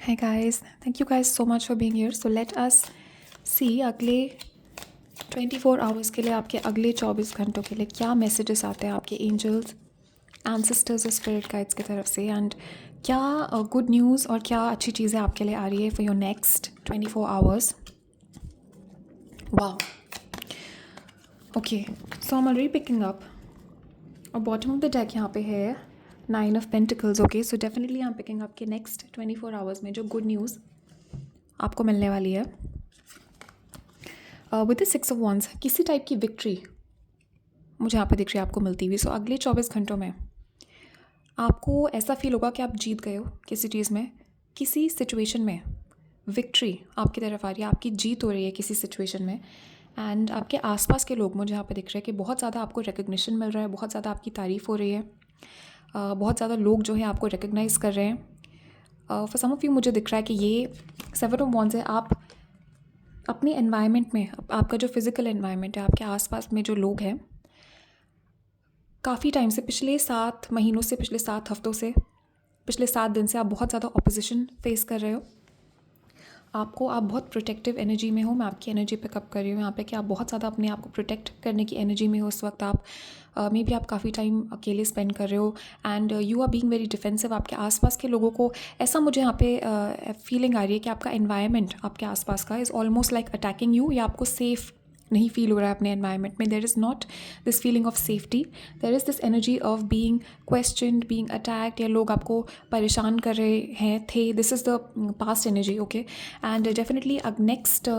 Hi guys, thank you guys so much for being here. So let us see अगले 24 hours के लिए आपके अगले 24 घंटों के लिए क्या मैसेजेस आते हैं आपके एंजल्स एंसेस्टर्स और स्पिरिट गाइड्स की तरफ से एंड क्या गुड न्यूज़ और क्या अच्छी चीज़ें आपके लिए आ रही है फॉर योर नेक्स्ट 24 आवर्स. वाह. Okay, so I am already picking up और बॉटम ऑफ द डेक यहाँ पे है 9 of pentacles. Okay, so definitely I am picking up के नेक्स्ट 24 आवर्स में जो गुड न्यूज़ आपको मिलने वाली है विद द 6 ऑफ वॉन्ड्स किसी टाइप की विक्ट्री मुझे यहाँ पे दिख रही है आपको मिलती हुई. सो अगले 24 घंटों में आपको ऐसा फील होगा कि आप जीत गए हो किसी चीज़ में, किसी सिचुएशन में विक्ट्री आपकी तरफ आ रही है, आपकी जीत हो रही है किसी सिचुएशन में. एंड आपके आसपास के लोग मुझे यहाँ पे दिख रहे हैं कि बहुत ज़्यादा आपको रिकग्निशन मिल रहा है, बहुत ज़्यादा आपकी तारीफ़ हो रही है, बहुत ज़्यादा लोग जो है आपको रिकग्नाइज़ कर रहे हैं. फॉर सम ऑफ यू मुझे दिख रहा है कि ये 7 ऑफ वॉन्ड्स है. आप अपने एनवायरनमेंट में, आपका जो फिज़िकल एनवायरनमेंट है, आपके आसपास में जो लोग हैं, काफ़ी टाइम से, पिछले 7 महीनों से, पिछले 7 हफ्तों से, पिछले 7 दिन से आप बहुत ज़्यादा ऑपोजिशन फेस कर रहे हो. आप बहुत प्रोटेक्टिव एनर्जी में हो. मैं आपकी एनर्जी पिकअप कर रही हूँ यहाँ पे कि आप बहुत ज़्यादा अपने आप को प्रोटेक्ट करने की एनर्जी में हो इस वक्त. आप मे बी आप काफ़ी टाइम अकेले स्पेंड कर रहे हो and you are being very defensive. आपके आसपास के लोगों को ऐसा मुझे यहाँ पे फीलिंग आ रही है कि आपका एनवायरनमेंट आपके आसपास का is almost like attacking you, या आपको सेफ़ नहीं फील हो रहा है अपने एनवायरनमेंट में. There is not this feeling of safety, there is this energy of being questioned, being attacked, या लोग आपको परेशान कर रहे हैं थे. This is the past energy. Okay, and definitely अब नेक्स्ट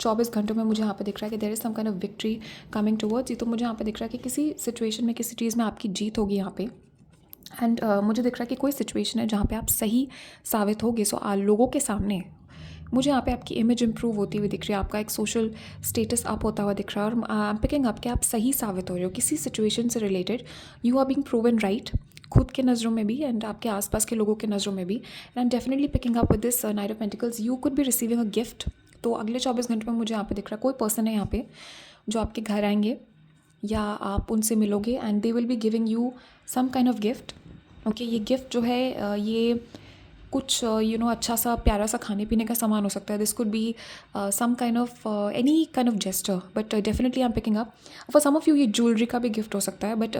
24 घंटों में मुझे यहाँ पे दिख रहा है कि there is some kind of victory coming towards you. तो मुझे यहाँ पे दिख रहा है कि किसी सिचुएशन में, किसी चीज़ में आपकी जीत होगी यहाँ पे. एंड मुझे दिख रहा है कि कोई सिचुएशन है जहाँ पे आप सही साबित होगे. सो लोगों के सामने मुझे यहाँ पे आपकी इमेज इंप्रूव होती हुई दिख रही है, आपका एक सोशल स्टेटस अप होता हुआ दिख रहा है. और आई एम पिकिंग अप कि आप सही साबित हो रहे हो किसी सिचुएशन से related. You are being proven right, खुद के नज़रों में भी एंड आपके आसपास के लोगों के नज़रों में भी. And I am definitely picking up with this knight of pentacles. You could be receiving a gift. तो अगले 24 घंटों में मुझे यहाँ पे दिख रहा है कोई पर्सन है यहाँ पे जो आपके घर आएंगे या आप उनसे मिलोगे and they will be giving you some kind of gift. Okay, ये गिफ्ट जो है ये कुछ अच्छा सा प्यारा सा खाने पीने का सामान हो सकता है. This could be some kind of any kind of gesture, but definitely I am picking up for some of you ये ज्वेलरी का भी गिफ्ट हो सकता है. बट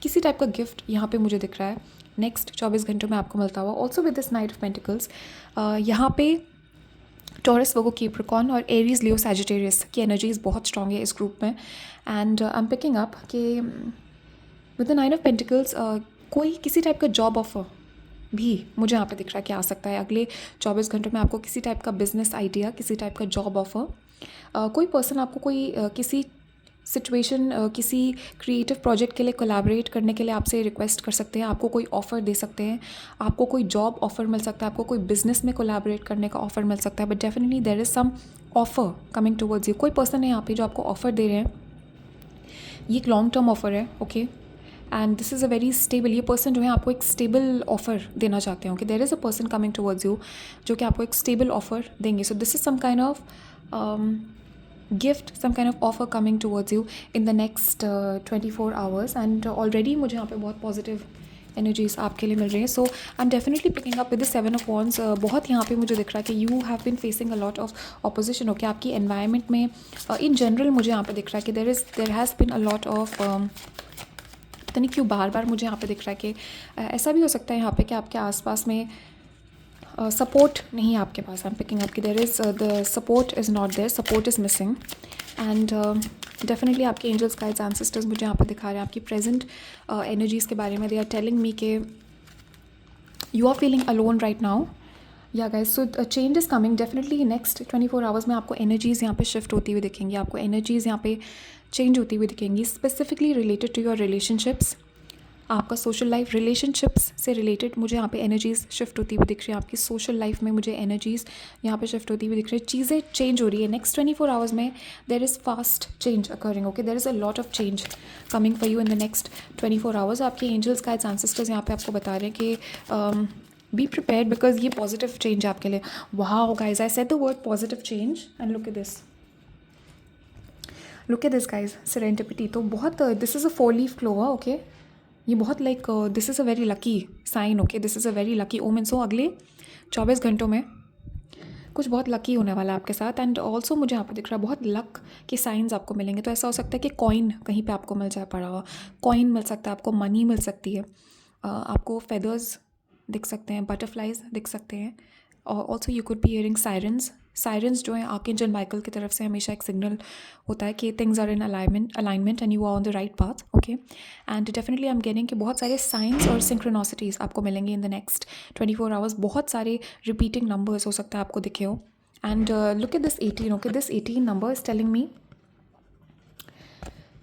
किसी टाइप का गिफ्ट यहाँ पे मुझे दिख रहा है नेक्स्ट 24 घंटों में आपको मिलता हुआ. Also with this knight of pentacles यहाँ पे टॉरस, वर्गो, कैप्रिकॉर्न और एरीज, लियो, सैजिटेरियस की एनर्जीज बहुत स्ट्रॉन्ग है इस ग्रुप में. And I am picking up कि with the nine of pentacles कोई किसी टाइप का जॉब ऑफर भी मुझे यहाँ पे दिख रहा है कि आ सकता है अगले 24 घंटों में. आपको किसी टाइप का बिजनेस आइडिया, किसी टाइप का जॉब ऑफर, कोई पर्सन आपको कोई किसी सिचुएशन, किसी क्रिएटिव प्रोजेक्ट के लिए कोलैबोरेट करने के लिए आपसे रिक्वेस्ट कर सकते हैं. आपको कोई ऑफ़र दे सकते हैं, आपको कोई जॉब ऑफ़र मिल सकता है, आपको कोई बिजनेस में कोलैबोरेट करने का ऑफ़र मिल सकता है. But definitely there is some offer coming towards you. कोई पर्सन है यहाँ पे जो आपको ऑफ़र दे रहे हैं. ये एक लॉन्ग टर्म ऑफ़र है. Okay, and this is a very stable. ये पर्सन जो है आपको एक स्टेबल ऑफ़र देना चाहते हैं. Okay, there is a person coming towards you जो कि आपको एक स्टेबल ऑफ़र देंगे. So this is some kind of gift, some kind of offer coming towards you in the next 24 hours. And already मुझे यहाँ पे बहुत पॉजिटिव एनर्जीज आपके लिए मिल रही है. So I am definitely picking up with the 7 of wands. बहुत यहाँ पे मुझे दिख रहा है कि you have been facing a lot of opposition. Okay, आपकी एनवायरनमेंट में इन जनरल मुझे यहाँ पे दिख रहा है कि there has been a lot of, पता नहीं क्यों बार बार मुझे यहाँ पे दिख रहा है कि ऐसा भी हो सकता है यहाँ पे कि आपके आसपास में सपोर्ट नहीं है आपके पास. आई एम पिकिंग अप कि there is the support is not there, support is missing. And definitely आपके एंजल्स, गाइड्स, एंसेस्टर्स मुझे यहाँ पे दिखा रहे हैं आपकी प्रेजेंट एनर्जीज़ के बारे में. दे आर टेलिंग मी के you are feeling alone right now. Yeah guys, so change is coming definitely. Next 24 hours में आपको एनर्जीज़ यहाँ पे शिफ्ट होती हुई दिखेंगी, आपको एनर्जीज़ यहाँ पे चेंज होती हुई दिखेंगी, specifically related to your relationships. आपका सोशल लाइफ, रिलेशनशिप्स से रिलेटेड मुझे यहाँ पे एनर्जीज़ शिफ्ट होती हुई दिख रही है. आपकी सोशल लाइफ में मुझे एनर्जीज़ यहाँ पे शिफ्ट होती हुई दिख रही है. चीज़ें चेंज हो रही है नेक्स्ट 24 आवर्स में. There is fast change occurring. Okay, there is a lot of change coming for you in the next 24 hours. आपके एंजल्स, गाइड्स, एंसेस्टर्स यहाँ पे आपको बता रहे हैं कि बी प्रिपेयर्ड बिकॉज ये पॉजिटिव चेंज है आपके लिए. Wow guys, I said the word positive change and look at this, look at this guys, serendipity. तो बहुत this is a 4 leaf clover. Okay, ये बहुत like this is a very lucky sign. Okay, this is a very lucky omen. So अगले 24 घंटों में कुछ बहुत lucky होने वाला है आपके साथ। एंड ऑल्सो मुझे यहाँ पे दिख रहा है बहुत लक के साइंस आपको मिलेंगे। तो ऐसा हो सकता है कि कॉइन कहीं पे आपको मिल जाए पड़ा हुआ, कॉइन मिल सकता है आपको, मनी मिल सकती है, आपको फेदर्स दिख सकते हैं, बटरफ्लाइज दिख सकते हैं। और also you could be hearing sirens. Sirens जो है आर्कएंजल माइकल की तरफ से हमेशा एक सिग्नल होता है कि things are in alignment and you are on the right path. Okay, and definitely I am getting कि बहुत सारे साइंस और सिंक्रोनोसिटीज़ आपको मिलेंगे इन द नेक्स्ट 24 आवर्स। बहुत सारे रिपीटिंग नंबर्स हो सकता है आपको दिखे हो। And look at this 18. Okay, this 18 number is telling me,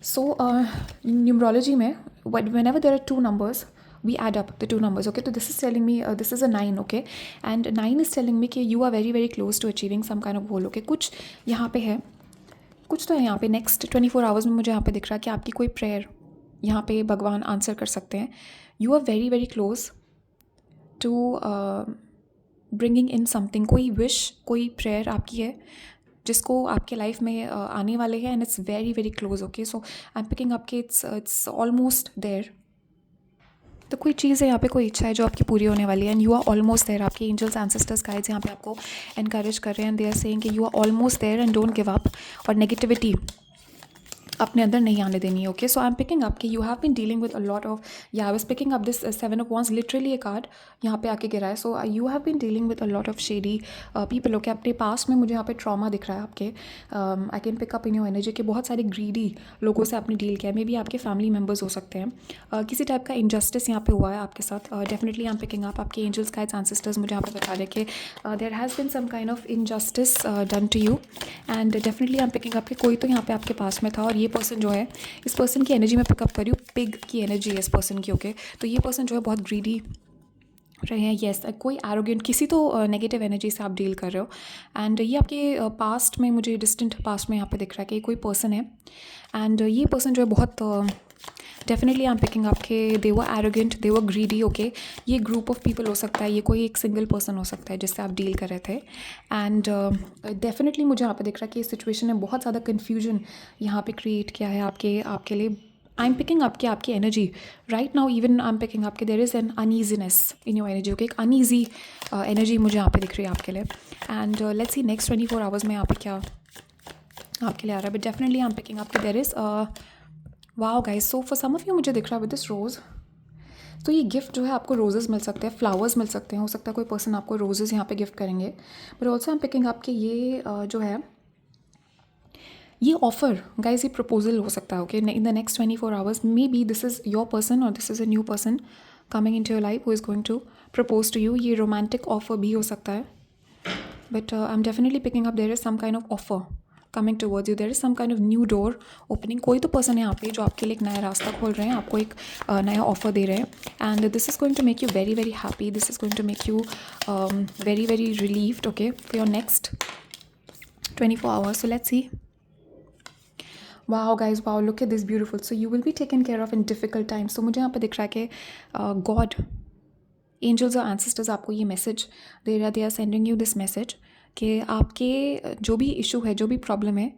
so numerology में whenever there are two numbers we add up the two numbers. Okay, so this is telling me this is a 9. Okay, and 9 is telling me कि you are very very close to achieving some kind of goal. Okay, कुछ यहाँ पे है, कुछ तो है यहाँ पे नेक्स्ट 24 आवर्स में मुझे यहाँ पे दिख रहा है कि आपकी कोई प्रेयर यहाँ पे भगवान आंसर कर सकते हैं। You are very very close to bringing in something. कोई विश, कोई प्रेयर आपकी है जिसको आपके लाइफ में आने वाले हैं, and it's very very close. Okay, so I am picking up कि इट्स ऑलमोस्ट देयर। तो कोई चीज़ है यहाँ पे, कोई इच्छा है जो आपकी पूरी होने वाली है, and you are almost there. आपके एंजल्स, एंसेस्टर्स, गाइड्स यहाँ पे आपको एनकरेज कर रहे हैं, दे आर सेइंग कि you are almost there and don't give up. और नेगेटिविटी अपने अंदर नहीं आने देनी है। Okay, so I am picking up कि you have been dealing with a lot of, या I was picking up this 7 of wands, literally ये कार्ड यहाँ पे आके गिरा है। So you have been dealing with a lot of shady people. Okay, अपने पास में मुझे यहाँ पे ट्रॉमा दिख रहा है आपके। I can pick up in your energy कि बहुत सारे ग्रीडी लोगों से आपने डील किया है। मे बी आपके फैमिली मेम्बर्स हो सकते हैं। किसी टाइप का इनजस्टिस यहाँ पे हुआ है आपके साथ। Definitely I am picking up आपके एंजल्स, गाइड्स, एंसेस्टर्स मुझे यहाँ पे बता रहे कि there has been some kind of injustice done to you, and definitely I am picking up कि कोई तो यहाँ पे आपके पास में था, और ये पर्सन जो है, इस पर्सन की एनर्जी में पिकअप कर रही हूँ, पिग की एनर्जी है इस पर्सन की। ओके, तो ये पर्सन जो है बहुत ग्रीडी रहे हैं। येस, कोई एरोगेंट, किसी तो नेगेटिव एनर्जी से आप डील कर रहे हो। एंड ये आपके पास्ट में, मुझे डिस्टेंट पास्ट में यहाँ पे दिख रहा है कि कोई पर्सन है, एंड ये पर्सन जो है बहुत definitely I am picking up के दे वर एरोगेंट, दे वर ग्रीडी। ओके, ये ग्रुप ऑफ पीपल हो सकता है, ये कोई एक सिंगल पर्सन हो सकता है जिससे आप डील कर रहे थे। एंड डेफिनेटली मुझे यहाँ पे दिख रहा है कि इस सिचुएशन ने बहुत ज़्यादा कन्फ्यूजन यहाँ पे क्रिएट किया है आपके लिए। आई एम पिकिंग अप कि आपकी energy right now, even I am picking up कि there is an uneasiness in your energy. Okay, एक अनईजी एनर्जी मुझे यहाँ पे दिख रही है आपके लिए। And let's see next 24 hours में यहाँ पे क्या आपके लिए आ रहा है। But definitely I am picking up कि there is wow guys, so for some of you मुझे दिख रहा है विद दिस रोज़। तो ये गिफ्ट जो है आपको रोजेज़ मिल सकते हैं, फ्लावर्स मिल सकते हैं, हो सकता है कोई पर्सन आपको रोजेज़ यहाँ पे गिफ्ट करेंगे। But also I am picking up कि ये जो है, ये ऑफर गाइस, ये प्रपोजल हो सकता है। Okay, in the next 24 hours maybe this is your person और this is a new person coming into your life who is going to propose to you. ये romantic offer भी हो सकता है, but I am definitely picking up there is some kind of offer coming towards you, there is some kind of new door opening. कोई तो person है यहाँ पे जो आपके लिए एक नया रास्ता खोल रहे हैं, आपको एक नया ऑफर दे रहे हैं, and this is going to make you very very happy, this is going to make you very very relieved. Okay, for your next 24 hours. So let's see. Wow guys, wow, look at this beautiful. So you will be taken care of in difficult times. So मुझे यहाँ पे दिख रहा है कि God, angels और ancestors आपको ये मैसेज दे रहा है, they are sending you this message कि आपके जो भी इशू है, जो भी प्रॉब्लम है,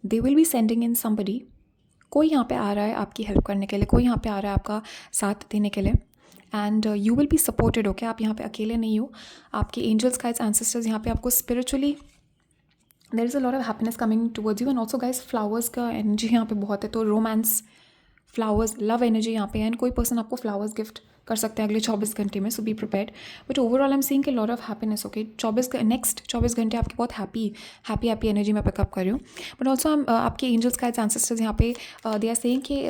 they will be sending in somebody. कोई यहाँ पे आ रहा है आपकी हेल्प करने के लिए, कोई यहाँ पे आ रहा है आपका साथ देने के लिए, and you will be supported. Okay, आप यहाँ पे अकेले नहीं हो, आपके एंजल्स, गाइड्स, एंसेस्टर्स यहाँ पे आपको spiritually there is a lot of happiness coming towards you. And also guys, flowers का एनर्जी यहाँ पे बहुत है, तो रोमांस, फ्लावर्स, लव एनर्जी यहाँ पे है, एंड कोई पर्सन आपको फ्लावर्स गिफ्ट कर सकते हैं अगले 24 घंटे में। So be prepared. But overall I am seeing कि lot of happiness. Okay, next 24 घंटे आपके बहुत हैप्पी एनर्जी में पिकअप कर रही हूँ। बट ऑल्सो आपके एंजल्स, गाइड्स, एंसेस्टर्स यहाँ पे दे आर सेइंग कि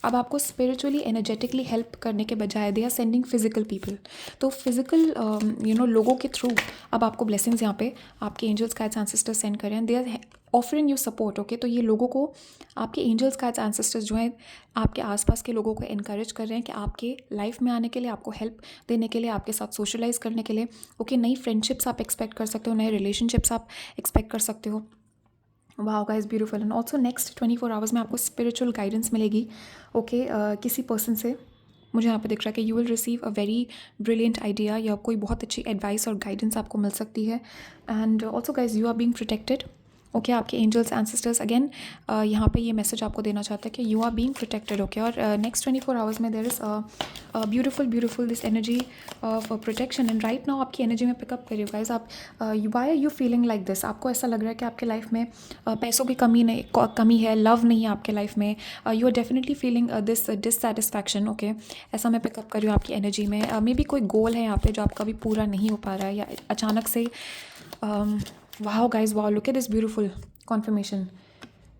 अब आपको स्पिरिचुअली, एनर्जेटिकली हेल्प करने के बजाय they are sending physical people. तो फिजिकल लोगों के थ्रू अब आपको ब्लेसिंग्स यहाँ पे आपके एंजल्स, गाइड्स, एंसेस्टर्स सेंड कर रहे हैं, they are offering you support. Okay, तो ये लोगों को, आपके एंजल्स, गाइड्स, एंसेस्टर्स जो हैं आपके आसपास के लोगों को एनकरेज कर रहे हैं कि आपके लाइफ में आने के लिए, आपको हेल्प देने के लिए, आपके साथ सोशलाइज करने के लिए। ओके, नई फ्रेंडशिप्स आप एक्सपेक्ट कर सकते हो, नए रिलेशनशिप्स आप एक्सपेक्ट कर सकते हो। Wow guys, beautiful. And also next 24 hours में आपको स्पिरिचुअल गाइडेंस मिलेगी। ओके, किसी पर्सन से मुझे यहाँ पे दिख रहा है कि you will receive a very brilliant idea, या कोई बहुत अच्छी एडवाइस और गाइडेंस आपको मिल सकती है। And also guys, you are being protected okay आपके एंजल्स एंसेस्टर्स अगेन यहाँ पे ये मैसेज आपको देना चाहता है कि you are being protected okay. और नेक्स्ट 24 आवर्स में there is beautiful this energy of protection and right now आपकी एनर्जी में पिकअप करिए गाइज। आप why are you feeling like this? आपको ऐसा लग रहा है कि आपके लाइफ में पैसों की कमी है, लव नहीं है आपके लाइफ में, you are definitely feeling this dissatisfaction okay. ऐसा मैं पिकअप कर रही हूँ आपकी एनर्जी में। मे बी कोई गोल है यहाँ पे जो आपका भी पूरा नहीं हो पा रहा है, या अचानक से wow guys, wow, look at this beautiful confirmation.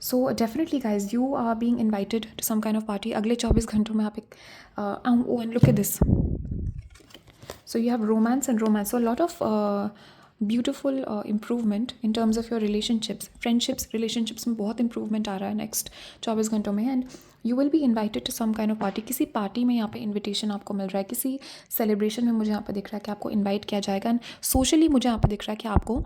So definitely guys, you are being invited to some kind of party अगले 24 घंटों में आप एक oh and look at this. So you have romance and romance, so a lot of beautiful improvement in terms of your relationships, friendships, relationships में बहुत improvement आ रहा है next 24 घंटों में। and you will be invited to some kind of party, किसी party में यहाँ पे invitation आपको मिल रहा है, किसी celebration में मुझे यहाँ पे दिख रहा है कि आपको invite किया जाएगा। and socially मुझे यहाँ पे दिख रहा है कि आपको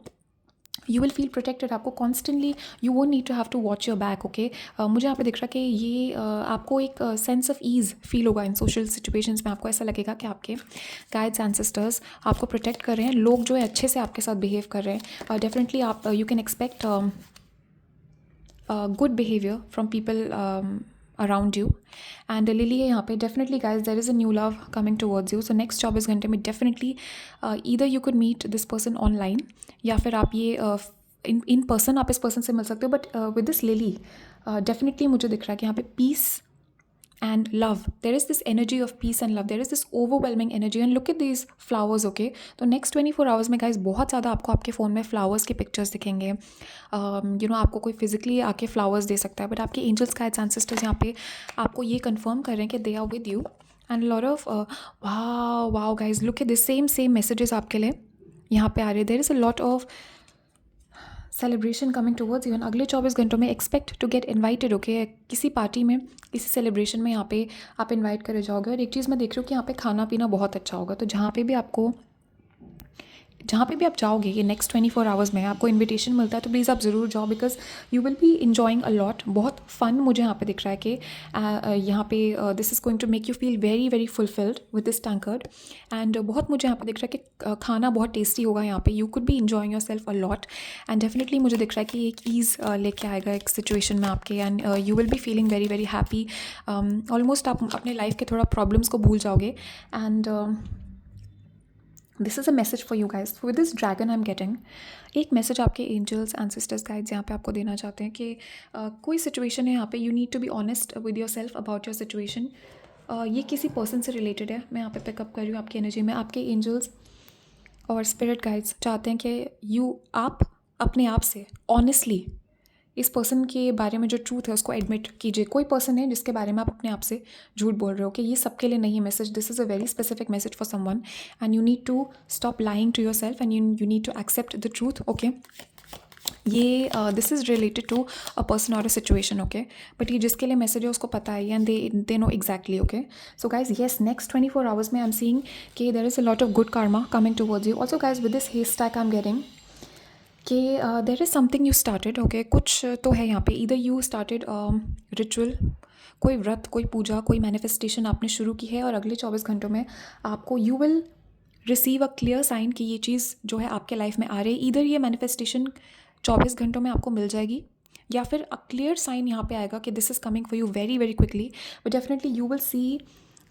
यू विल फील प्रोटेक्टेड। आपको constantly you won't need to have to watch your back okay. मुझे यहाँ पे दिख रहा है कि ये आपको एक सेंस ऑफ ईज़ फील होगा इन सोशल सिचुएशंस में। आपको ऐसा लगेगा कि आपके गाइड्स एंसेस्टर्स आपको प्रोटेक्ट कर रहे हैं, लोग जो है अच्छे से आपके साथ बिहेव कर रहे हैं। डेफिनेटली आप you can expect good behaviour from people around you. And lily है यहाँ पे, definitely guys there is a new love coming towards you. So next 24 घंटे में definitely either you could meet this person online, या फिर आप ये in person आप इस पर्सन से मिल सकते हो। But with this lily definitely मुझे दिख रहा है कि यहाँ पे piece and love, there is this energy of peace and love, there is this overwhelming energy and look at these flowers okay। तो next 24 hours में guys बहुत ज़्यादा आपको आपके फ़ोन में flowers के pictures दिखेंगे। you know आपको कोई physically आके flowers दे सकता है, but आपके angels guides ancestors यहाँ पे आपको ये confirm कर रहे हैं कि they are with you and a lot of wow guys, look at this same messages आपके लिए यहाँ पे आ रहे हैं। there is a lot of celebration coming towards you. अगले 24 घंटों में expect to get invited okay. किसी पार्टी में, किसी सेलिब्रेशन में यहाँ पे आप इन्वाइट करे जाओगे। और एक चीज़ मैं देख रही हूँ कि यहाँ पे खाना पीना बहुत अच्छा होगा। तो जहाँ पे भी आप जाओगे ये नेक्स्ट 24 आवर्स में आपको इन्विटेशन मिलता है तो प्लीज़ आप ज़रूर जाओ, because you will be enjoying a lot. बहुत फन मुझे यहाँ पे दिख रहा है कि यहाँ पे this is going to make you feel very very fulfilled with this tankard. And बहुत मुझे यहाँ पे दिख रहा है कि खाना बहुत टेस्टी होगा यहाँ पे। You could be enjoying your self a lot and definitely मुझे दिख रहा है कि एक ईज़ लेके आएगा एक सिचुएशन में आपके। And you will be feeling very very happy. Almost आप अपने लाइफ के थोड़ा प्रॉब्लम्स को भूल जाओगे। And this is a message for you guys with this dragon I am getting. एक मैसेज आपके एंजल्स एंसेस्टर्स गाइड्स यहाँ पे आपको देना चाहते हैं कि कोई सिचुएशन है यहाँ पे, you need to be honest with your self about your situation. ये किसी पर्सन से रिलेटेड है। मैं यहाँ पे पिकअप कर रही हूँ आपकी एनर्जी में। आपके एंजल्स और स्पिरिट गाइड्स चाहते हैं कि आप अपने आप से ऑनेस्टली इस पर्सन के बारे में जो ट्रूथ है उसको एडमिट कीजिए। कोई पर्सन है जिसके बारे में आप अपने आप से झूठ बोल रहे हो कि ये सबके लिए नहीं है message. This is a very specific message for someone and you need to stop lying to yourself and you need to accept the truth okay. ये this is related to a person और a situation okay. But ये जिसके लिए message है उसको पता है and they know exactly okay. So guys yes next 24 hours में आई एम सीइंग कि there is a lot of good karma coming towards you. Also guys with this hashtag I am getting कि there is something you started okay. कुछ तो है यहाँ पे, either you started ritual, कोई व्रत, कोई पूजा, कोई मैनिफेस्टेशन आपने शुरू की है और अगले 24 घंटों में आपको you will receive a clear sign कि ये चीज़ जो है आपके लाइफ में आ रही है। ईदर ये मैनिफेस्टेशन 24 घंटों में आपको मिल जाएगी या फिर अ क्लियर साइन यहाँ पे आएगा कि this is coming for you very very quickly. But definitely you will see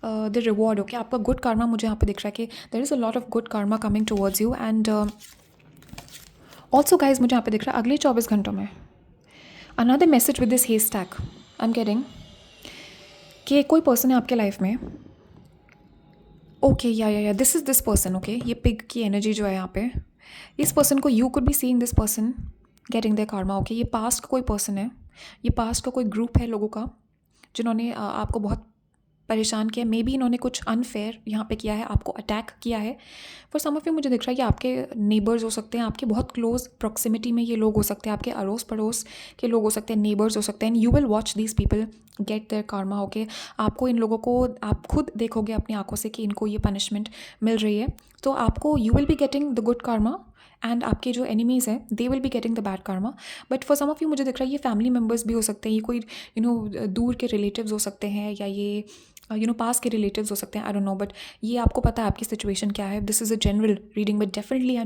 the reward okay. आपका गुड कार्मा मुझे यहाँ पे दिख रहा है कि there is a lot of good karma coming towards you. And also guys मुझे यहाँ पे दिख रहा है अगले 24 घंटों में another message with this hashtag I am getting कि कोई पर्सन है आपके लाइफ में ओके। या this is this person okay. ये पिग की एनर्जी जो है यहाँ पे, इस पर्सन को you could be seeing this person getting their karma okay. ये पास्ट का कोई पर्सन है, ये पास्ट का कोई ग्रुप है लोगों का जिन्होंने आपको बहुत परेशान किया। मे बी इन्होंने कुछ अनफेयर यहाँ पे किया है, आपको अटैक किया है। फॉर सम ऑफ यू मुझे दिख रहा है कि आपके नेबर्स हो सकते हैं, आपके बहुत क्लोज प्रॉक्सिमिटी में ये लोग हो सकते हैं, आपके अड़ोस पड़ोस के लोग हो सकते हैं, नेबर्स हो सकते हैं। And you will watch these people get their karma okay. आपको इन लोगों को आप खुद देखोगे अपनी आंखों से कि इनको ये पनिशमेंट मिल रही है। तो आपको you will be getting the good karma and आपके जो एनिमीज़ हैं they will be getting the bad karma. But for some of you मुझे दिख रहा है ये फैमिली मेम्बर्स भी हो सकते हैं, ये कोई दूर के रिलेटिव्स हो सकते हैं, या ये पास के रिलेटिव्स हो सकते हैं, आई डोंट नो. बट ये आपको पता है आपकी सिचुएशन क्या है. This is a general reading, but definitely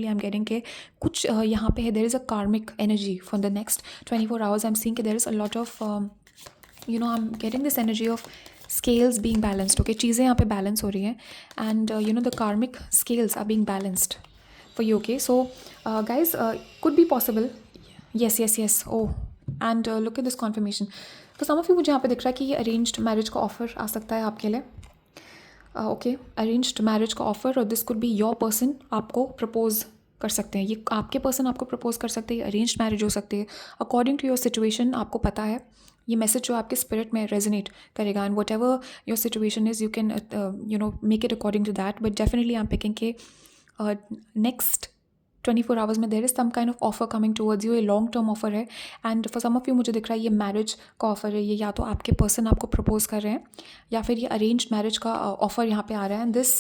I am getting के कुछ यहाँ पे है. There is a karmic energy for the next 24 hours. I am seeing कि there is a lot of I am getting this energy of scales being balanced. Okay, चीज़ें यहाँ पे balance हो रही हैं, and the karmic scales are being balanced for you. Okay, so guys, could be possible. Yes. Oh, and look at this confirmation. For some of you मुझे यहाँ पे दिख रहा है कि ये अरेंज्ड मैरिज का ऑफर आ सकता है आपके लिए. ओके, अरेंज्ड मैरिज का ऑफर, और this could be your person आपको प्रपोज कर सकते हैं. ये आपके पर्सन आपको प्रपोज कर सकते हैं. अरेंज्ड मैरिज हो सकती है अकॉर्डिंग टू योर सिचुएशन. आपको पता है ये मैसेज जो आपके स्पिरिट में रेजोनेट करेगा, and whatever your situation is you can make it according to that. But definitely I am picking के नेक्स्ट 24 hours में there is some kind of offer coming towards you. ये long term offer है, and for some of you मुझे दिख रहा है ये marriage का ऑफर है. ये या तो आपके पर्सन आपको प्रपोज कर रहे हैं, या फिर ये अरेंज्ड मैरिज का ऑफर यहाँ पे आ रहा है. And this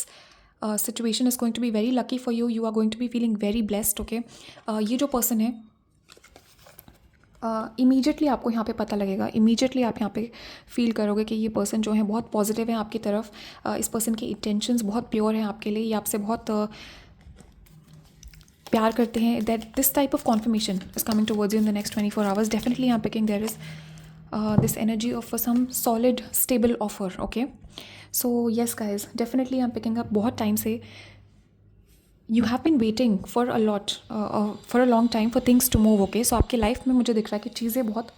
situation is going to be very lucky for you. You are going to be feeling very blessed. Okay, ये जो पर्सन है इमीडिएटली आपको यहाँ पे पता लगेगा, इमीडिएटली आप यहाँ पे फील करोगे कि ये पर्सन जो है बहुत पॉजिटिव है आपकी तरफ. इस पर्सन के इंटेंशंस बहुत प्योर हैं आपके लिए, ये आपसे बहुत प्यार करते हैं. That this type of confirmation is coming towards you in the next 24 hours. Definitely I am picking there is this energy of some solid stable offer. Okay, so yes guys, definitely I am picking up. बहुत time से you have been waiting for a lot for a long time for things to move. Okay, so आपकी life में मुझे दिख रहा है कि चीज़ें बहुत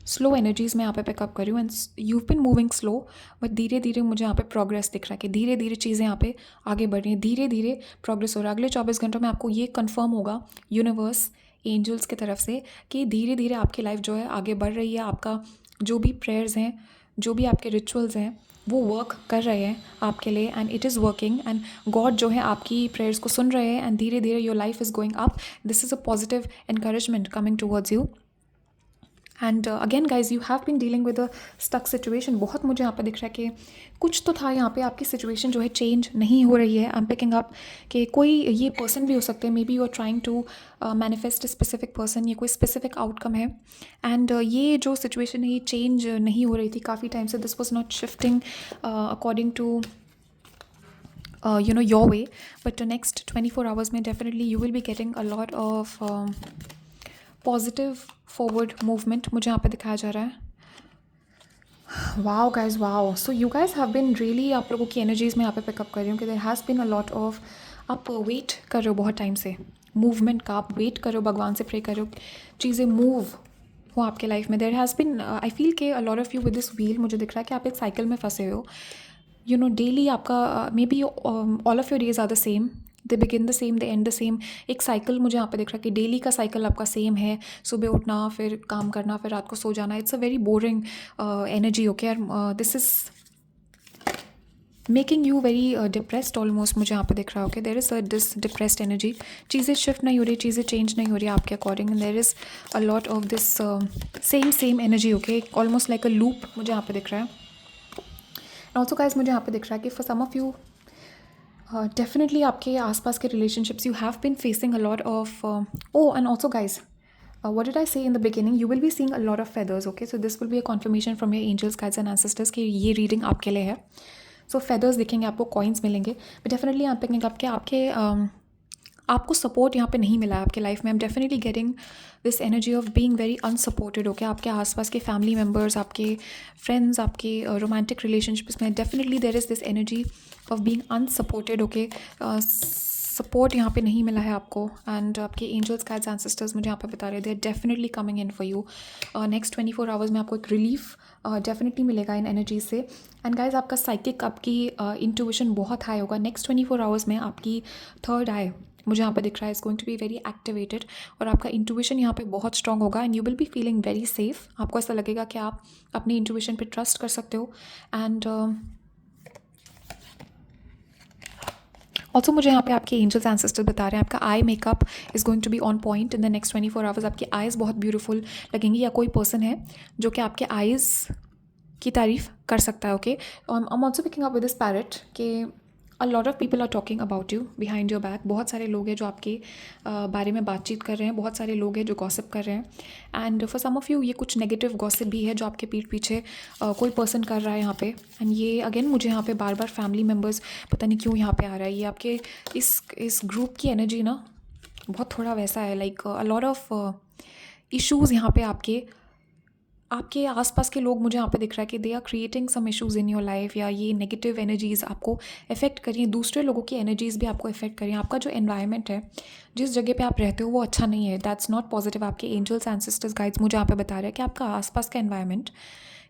स्लो एनर्जीज़ में यहाँ पे पिकअप कर रही हूँ, and you been moving slow, but धीरे धीरे मुझे यहाँ पे प्रोग्रेस दिख रहा है कि धीरे धीरे चीज़ें यहाँ पे आगे बढ़ रही हैं, धीरे धीरे प्रोग्रेस हो रहा है. अगले 24 घंटों में आपको ये कंफर्म होगा यूनिवर्स, एंजल्स की तरफ से, कि धीरे धीरे आपकी लाइफ जो है आगे बढ़ रही है. आपका जो भी प्रेयर्स हैं, जो भी आपके रिचुअल्स हैं, वो वर्क कर रहे हैं आपके लिए, and it is working, and God जो है आपकी प्रेयर्स को सुन रहे हैं, एंड धीरे धीरे your life is going up. This is a positive encouragement coming towards you. And again guys, you have been dealing with a stuck situation. बहुत मुझे यहाँ पे दिख रहा है कि कुछ तो था यहाँ पे, आपकी सिचुएशन जो है चेंज नहीं हो रही है. आई एम पिकिंग अप कि कोई ये पर्सन भी हो सकते हैं, maybe you are trying to manifest a specific person, ये कोई स्पेसिफिक आउटकम है. एंड ये जो सिचुएशन है ये चेंज नहीं हो रही थी काफ़ी टाइम से. This was not shifting according to your way, but the next 24 hours में definitely you will be getting a lot of positive forward movement मुझे यहाँ पे दिखाया जा रहा है. Wow guys, wow. So you guys have been really, आप लोगों की एनर्जीज़ में यहाँ पे पिकअप कर रही हूँ कि there has been a lot of, आप वेट कर रहे हो बहुत टाइम से मूवमेंट का. आप वेट कर रहे हो, भगवान से प्रे कर रहे हो चीज़ें मूव हो आपके लाइफ में. There has been, I feel के a lot of you with this wheel. मुझे दिख रहा है कि आप एक साइकिल में फंसे हो. डेली आपका maybe all of your days are the same, they begin the same, they end the same. एक साइकिल मुझे यहाँ पे दिख रहा है कि डेली का साइकिल आपका सेम है. सुबह उठना, फिर काम करना, फिर रात को सो जाना. It's a very boring energy. Okay, this is making you very depressed almost. मुझे यहाँ पे दिख रहा है. Okay, there is a this depressed energy. चीज़ें शिफ्ट नहीं हो रही, चीज़ें चेंज नहीं हो रही आपके according, and there is a lot of this same energy. Okay, almost like a loop मुझे यहाँ पे दिख रहा है. ऑल्सो गाइज, मुझे यहाँ पे दिख रहा है कि for some of you definitely आपके आसपास के relationships you have been facing a lot of and also guys, what did I say in the beginning? You will be seeing a lot of feathers. Okay, so this will be a confirmation from your angels, guides and ancestors कि ये reading आपके लिए है. सो feathers दिखेंगे आपको, coins मिलेंगे, but definitely आप picking up के आपको सपोर्ट यहाँ पे नहीं मिला है आपके लाइफ में. I am definitely getting this energy of being very unsupported. Okay, आपके आसपास के फैमिली मेम्बर्स, आपके फ्रेंड्स, आपके रोमांटिक रिलेशनशिप्स में definitely there is this energy of being unsupported. Okay, support यहाँ पे नहीं मिला है आपको, एंड आपके एंजल्स, गाइड्स, एंसेस्टर्स मुझे यहाँ पे बता रहे हैं they are definitely coming in for you. Next 24 hours में आपको एक रिलीफ डेफिनेटली मिलेगा इन एनर्जी से. एंड गाइज, आपका साइकिक, आपकी इंट्यूशन बहुत हाई होगा. नेक्स्ट 24 आवर्स में आपकी थर्ड आई मुझे यहाँ पे दिख रहा है is going to be very activated, और आपका इंट्यूशन यहाँ पे बहुत स्ट्रॉन्ग होगा, and you will be feeling very safe. आपको ऐसा लगेगा कि आप अपनी इंट्यूशन पे ट्रस्ट कर सकते हो. एंड ऑल्सो मुझे यहाँ पे आपके एंजल्स एंसेस्टर्स बता रहे हैं आपका eye makeup is going to be on point in the next 24 hours. आपकी आइज़ बहुत ब्यूटीफुल लगेंगी, या कोई पर्सन है जो कि आपके आइज़ की तारीफ़ कर सकता है. Okay, I am also picking up with this parrot कि a lot of people are talking about you behind your back. बहुत सारे लोग हैं जो आपके बारे में बातचीत कर रहे हैं, बहुत सारे लोग हैं जो गॉसिप कर रहे हैं। And for some of you ये कुछ नेगेटिव गॉसिप भी है जो आपके पीठ पीछे कोई पर्सन कर रहा है यहाँ पे। एंड ये अगेन मुझे यहाँ पे बार बार फैमिली मेम्बर्स पता नहीं क्यों यहाँ पे आ रहा है। ये आपके इस ग्रुप की एनर्जी ना बहुत थोड़ा वैसा है, like a lot of issues यहाँ पे आपके आसपास के लोग मुझे यहाँ पे दिख रहा है कि they are creating some issues in your life, या ये नेगेटिव एनर्जीज़ आपको इफेक्ट करिए, दूसरे लोगों की एनर्जीज़ भी आपको इफेक्ट करिए। आपका जो एनवायरनमेंट है, जिस जगह पे आप रहते हो वो अच्छा नहीं है, दैट्स नॉट पॉजिटिव। आपके एंजल्स एंसेस्टर्स गाइड्स मुझे यहाँ पे बता रहे हैं कि आपका आसपास का एनवायरनमेंट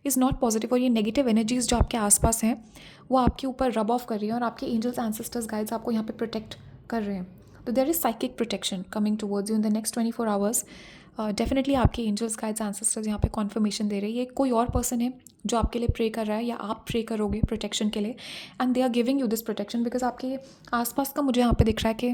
इज़ नॉट पॉजिटिव, और ये नेगेटिव एनर्जीज़ जो आपके आसपास हैं वो आपके ऊपर रब ऑफ कर रही है, और आपके एंजल्स एंसेस्टर्स गाइड्स आपको यहाँ पे प्रोटेक्ट कर रहे हैं। तो there is psychic protection coming towards you in the next 24 hours. Definitely आपके एंजल्स गाइड्स एंसेस्टर्स यहाँ पे कॉन्फर्मेशन दे रहे हैं। ये कोई और पर्सन है जो आपके लिए प्रे कर रहा है, या आप प्रे करोगे प्रोटेक्शन के लिए, and they are giving you this protection because आपके आसपास का मुझे यहाँ पे दिख रहा है कि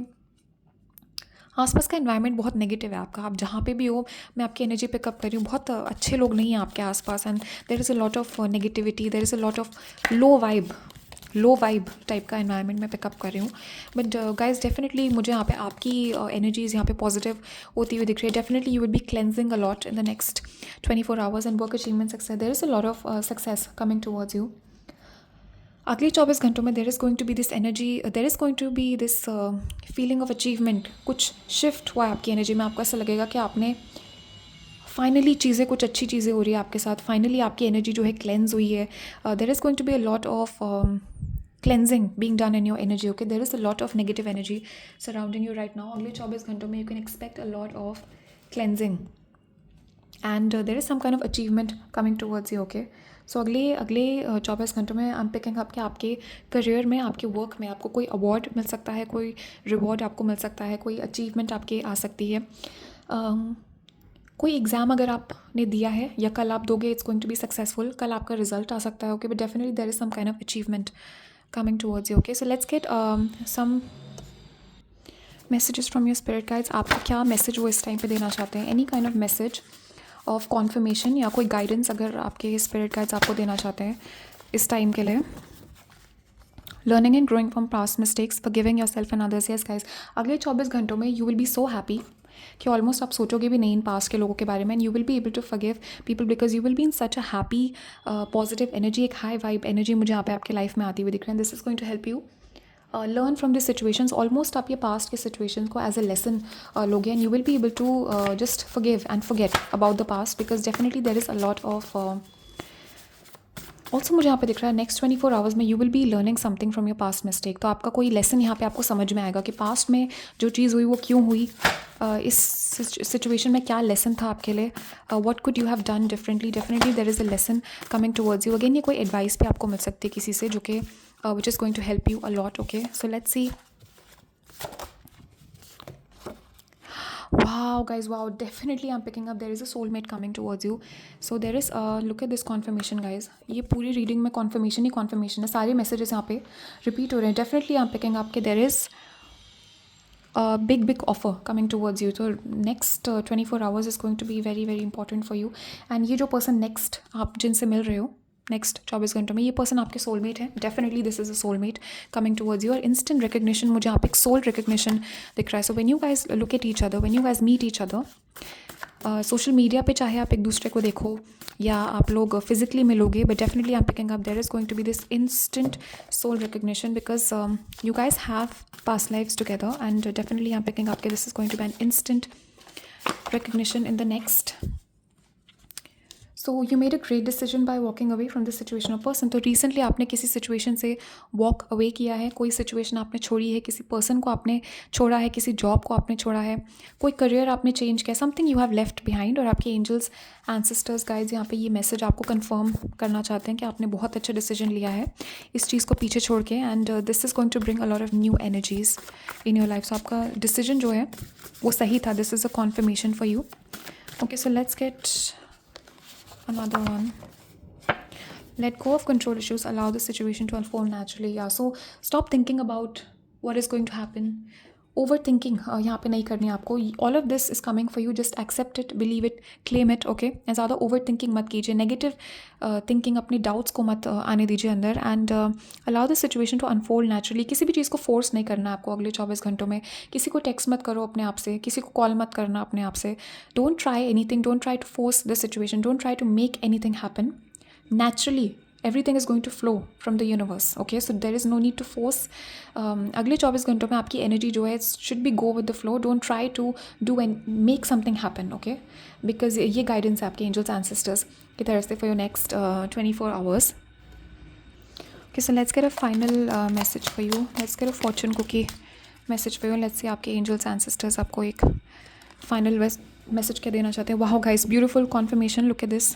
आसपास का एनवायरनमेंट बहुत नेगेटिव है आपका। आप जहाँ पे भी हो, मैं आपकी एनर्जी पिकअप कर रही हूँ, बहुत अच्छे लोग नहीं हैं आपके आसपास, and there is a lot of negativity, there is a lot of low vibe type का एनवायरनमेंट मैं पिकअप कर रही हूँ। बट गाइज डेफिनेटली मुझे यहाँ पे आपकी एनर्जीज़ यहाँ पे पॉजिटिव होती हुई दिख रही है। Definitely you will be cleansing a lot in the next 24 hours and work achievement success, there is a lot of success coming towards you. अगले 24 घंटों में there is going to be this energy, there is going to be this feeling of achievement. कुछ shift हुआ है आपकी energy में, आपको ऐसा लगेगा कि आपने फाइनली चीज़ें, कुछ अच्छी चीज़ें हो रही है आपके साथ, फाइनली आपकी एनर्जी जो है क्लेंज हुई है। There is going to be a lot of cleansing being done in your energy. Okay, there is a lot of negative energy surrounding you right now. अगले 24 घंटों में you can expect a lot of cleansing and there is some kind of achievement coming towards you. Okay, so अगले 24 घंटों में I am picking up कि आपके career में, आपके वर्क में आपको कोई अवार्ड मिल सकता है, कोई रिवॉर्ड आपको मिल सकता है, कोई अचीवमेंट आपके आ सकती है। कोई एग्ज़ाम अगर आपने दिया है या कल आप दोगे, it's going to be successful, कल आपका रिजल्ट आ सकता है। Okay, but definitely there is some kind of achievement coming towards you. Okay, so let's get some messages from your spirit guides. आपका क्या मैसेज वो इस टाइम पे देना चाहते हैं? Any kind of message of conformation या कोई गाइडेंस अगर आपके स्पिरिट गाइड्स आपको देना चाहते हैं इस टाइम के लिए। Learning and growing from past mistakes, forgiving yourself and others. Yes guys, अगले 24 घंटों में you will B so happy कि ऑलमोस्ट आप सोचोगे भी नहीं इन पास्ट के लोगों के बारे में, and you will be able to forgive people because you will be in such a happy positive energy. एक हाई वाइब एनर्जी मुझे यहाँ पे आपके लाइफ में आती हुई दिख रही है। This is going to help you learn from this situations. Almost आप ये पास्ट के सिचुएशन को एज अ लेसन लोगे, and you will be able to just forgive and forget about the past because definitely there is a lot of also मुझे यहाँ पे दिख रहा है नेक्स्ट 24 आवर्स में you will be learning something from your past mistake. तो आपका कोई लेसन यहाँ पे आपको समझ में आएगा कि पास्ट में जो चीज़ हुई वो क्यों हुई, इस सिचुएशन में क्या लेसन था आपके लिए, what could you have done differently. Definitely there is a lesson coming towards you. Again ये कोई एडवाइस भी आपको मिल सकती है किसी से जो कि which is going to help you a lot. Okay, so let's see. Wow, guys, wow, definitely I'm picking up there is a soulmate coming towards you. So there is look at this confirmation, guys. ये पूरी reading में confirmation ही confirmation है, सारे messages यहाँ पे repeat हो रहे हैं। Definitely I'm picking up कि there is a big offer coming towards you. So next 24 hours is going to be very important for you. And ये जो person next आप जिनसे मिल रहे हो नेक्स्ट 24 घंटों में, ये पर्सन आपके सोलमेट है। Definitely this is a soulmate coming towards you. और इंस्टेंट रिकग्निशन मुझे यहाँ पे एक सोल रिकग्निशन दिख रहा है। So when you guys look at each other, when you guys meet each other social media पे, चाहे आप एक दूसरे को देखो या आप लोग फिजिकली मिलोगे, but definitely I am picking up there is going to be this instant soul recognition because you guys have past lives together, and definitely I am picking up कि this is going to be an instant recognition in the next. So you made a great decision by walking away from this situation or person. तो recently आपने किसी situation से walk away किया है, कोई situation आपने छोड़ी है, किसी person को आपने छोड़ा है, किसी job को आपने छोड़ा है, कोई career आपने change किया, something you have left behind। और आपके angels, ancestors, guides यहाँ पे ये message आपको confirm करना चाहते हैं कि आपने बहुत अच्छा decision लिया है इस चीज़ को पीछे छोड़ के, and this is going to bring a lot of new energies in your life। So आपका decision जो है वो सही था। This is a confirmation for you. Okay, so let's get another one. Let go of control issues, allow the situation to unfold naturally. Yeah, so stop thinking about what is going to happen, over thinking यहाँ पे नहीं करनी है आपको. All of this is coming for you. Just accept it, believe it, claim it. Okay. ज़्यादा over thinking मत कीजिए. Negative thinking, अपनी डाउट्स को मत आने दीजिए अंदर. And allow the situation to unfold naturally. किसी भी चीज़ को फोर्स नहीं करना आपको अगले 24 घंटों में. किसी को टेक्स्ट मत करो अपने आप से, किसी को कॉल मत करना अपने आप से. Don't try anything, don't try to force the situation, don't try to make anything happen. Naturally everything is going to flow from the universe. Okay, so there is no need to force. अगले 24 घंटों में आपकी energy जो है should be go with the flow. Don't try to do and make something happen. Okay, because ये guidance है आपके angels ancestors की तरफ से for your next 24 hours. Okay, so let's get a final message for you. Let's get a fortune cookie message for you. Let's see आपके angels ancestors आपको एक final message क्या देना चाहते हैं. Wow guys, beautiful confirmation. Look at this.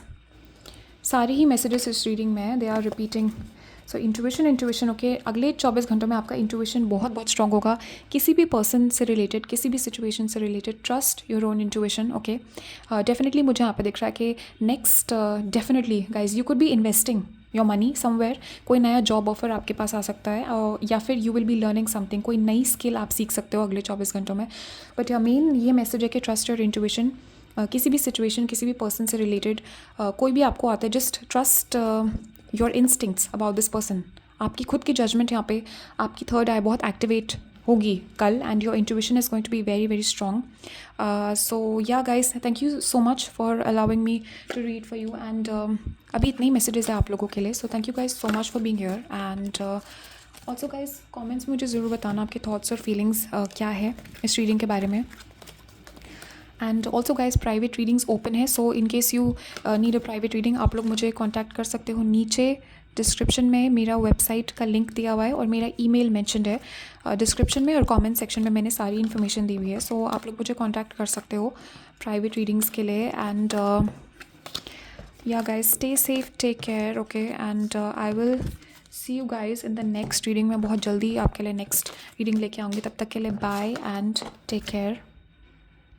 सारी ही messages इस रीडिंग में है, they are repeating. So intuition. Okay, अगले 24 घंटों में आपका इंट्यूशन बहुत स्ट्रॉन्ग होगा. किसी भी पर्सन से रिलेटेड, किसी भी सिचुएशन से related, trust your own intuition. Okay, definitely मुझे यहाँ पे दिख रहा है कि next definitely guys you could be investing your money somewhere. कोई नया जॉब ऑफर आपके पास आ सकता है, या फिर you will be learning something. कोई नई स्किल आप सीख सकते हो अगले 24 घंटों में. बट मेन ये मैसेज है कि ट्रस्ट योर इंट्यूशन. किसी भी सिचुएशन, किसी भी पर्सन से रिलेटेड कोई भी आपको आता है, just trust your instincts about this person. आपकी खुद की जजमेंट यहाँ पे, आपकी थर्ड आई बहुत एक्टिवेट होगी कल. And your intuition is going to be very very strong. So yeah guys, thank you so much for allowing me to read for you. And अभी इतने ही मैसेजेस हैं आप लोगों के लिए. So thank you guys so much for being here. And also guys comments में मुझे ज़रूर बताना आपके थॉट्स और फीलिंग्स क्या है इस रीडिंग के बारे में. And also guys private readings open है. So in case you need a private reading, आप लोग मुझे कॉन्टैक्ट कर सकते हो. नीचे डिस्क्रिप्शन में मेरा वेबसाइट का लिंक दिया हुआ है और मेरा ईमेल मेंशन्ड है डिस्क्रिप्शन में, और कमेंट सेक्शन में मैंने सारी इन्फॉर्मेशन दी हुई है. सो आप लोग मुझे कॉन्टैक्ट कर सकते हो प्राइवेट रीडिंग्स के लिए. एंड या guys, stay safe, take care. Okay, and I will see you guys in the next reading. मैं बहुत जल्दी आपके लिए नेक्स्ट रीडिंग लेके आऊँगी. तब तक के लिए बाय एंड टेक केयर.